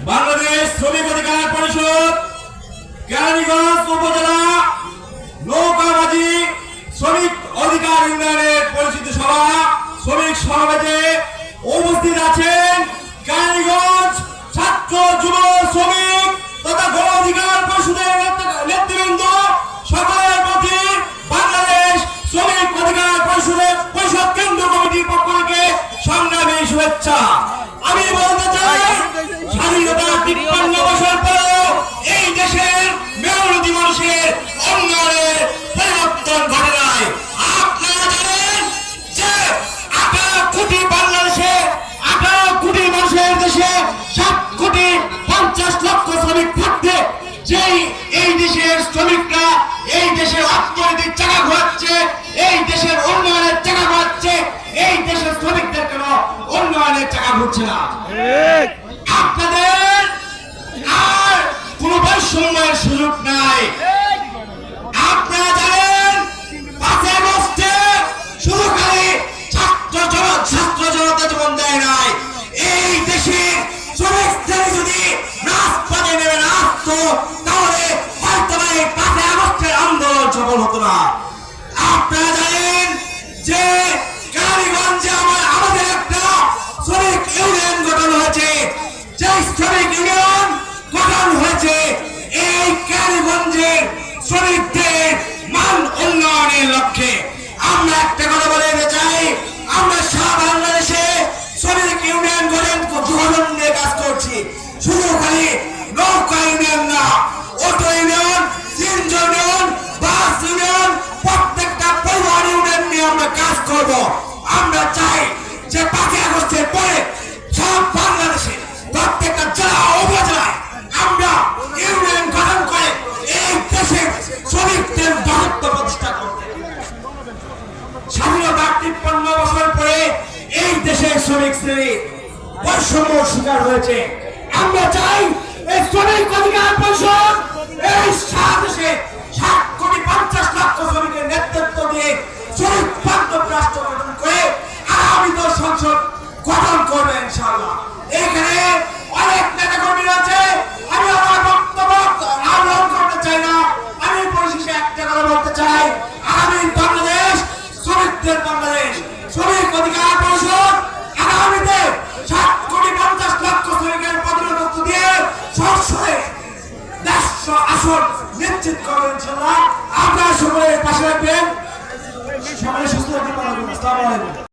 বাংলাদেশ শ্রমিক অধিকার পরিষদ কেরানীগঞ্জ উপজেলা নৌকাবাজি শ্রমিক অধিকার ইউনিয়নের পরিচিত সভা শ্রমিক সমাবেশে উপস্থিত আছেন কেরানীগঞ্জ ছাত্র যুব শ্রমিক তথা গণ অধিকার পরিষদের নেতৃবৃন্দ। সকলের প্রতি বাংলাদেশ শ্রমিক অধিকার পরিষদ কেন্দ্র কমিটির পক্ষ থেকে সংগ্রামী শুভেচ্ছা। আমি বলতে চাই, স্বাধীনতা ৫৩ বছর পর এই দেশের মেয়নতি মানুষের অঙ্গনের পরিবর্তন ঘটে নাই। আপনারা জানেন যে ১৮ কোটি বাংলাদেশে ১৮ কোটি মানুষের দেশে ৭,৫০,০০,০০০ শ্রমিক থাকতে যেই এই দেশের শ্রমিকরা এই দেশের অর্থনৈতিক চাকা ঘোরাচ্ছে, এই দেশের উন্নয়নের চাকা ঘোরাচ্ছে, এই দেশের শ্রমিকদের কেন উন্নয়নের চাকা ঘুরছে না? আপনাদের আর কোন বৈষম্যের সুযোগ নাই। আপনারা জানেন ৫ই আগস্টে শুধু খালি ছাত্র জনতা জীবন দেয় নাই, এই দেশে শ্রমিকদের যদি রাজপথে নেমে না আসতো তাহলে হয়তো এই ৫ই আগস্টের আন্দোলন সফল হতো না। আপনারা জানেন যে কেরানীগঞ্জে আমাদের একটা শ্রমিক ইউনিয়ন গঠন হয়েছে। যে শ্রমিক ইউনিয়ন গঠন হয়েছে এই কেরানীগঞ্জের শ্রমিকদের মান উন্নয়নের লক্ষ্যে। আমরা একটা কথা বলে দিতে চাই, আমরা সারা বাংলাদেশে শ্রমিক ইউনিয়ন গঠন নিয়ে কাজ করছি। শুধু খালি নৌকা ইউনিয়ন না, অটো ইউনিয়ন, সিএনজি ইউনিয়ন, বাস ইউনিয়ন, প্রত্যেকটা পরিবহন ইউনিয়ন নিয়ে আমরা কাজ করব। আমরা চাই যে ৫ই আগস্টের পরে সব বাংলাদেশে প্রত্যেকটা জেলা উপজেলায় আমরা ইউনিয়ন গঠন করে এই দেশের শ্রমিকদের দায়িত্ব প্রতিষ্ঠা করতে। স্বাধীনতা ৫৩ বছর পরে এই দেশের শ্রমিক শ্রেণী বৈষম্য শিকার হয়েছে। আমরা চাই এই শ্রমিক অধিকার পরিষদ এই সারা দেশে ৭,৫০,০০,০০০ শ্রমিকের নেতৃত্ব দিয়ে শ্রমিক বান্ধব রাষ্ট্র গঠন করে আগামী সংসদ গঠন করবে ইনশাআল্লাহ। এখানে অনেক নেতা কর্মী আছে, আমি আমার বক্তব্য আহ্বান করতে চাই না। আমি পরিশেষে একটা কথা বলতে চাই, আগামী বাংলাদেশ শ্রমিকদের বাংলাদেশ শ্রমিক অধিকার পরিষদ আগামীতে ৭,৫০,০০,০০০ শ্রমিকের প্রতিনিধিত্ব দিয়ে সংসদে ১০০ আসন নিশ্চিত করবেন ইনশাআল্লাহ। আপনারা সকলের পাশে রাখবেন। সকলে সুস্থ থাকবেন। আসসালামু আলাইকুম।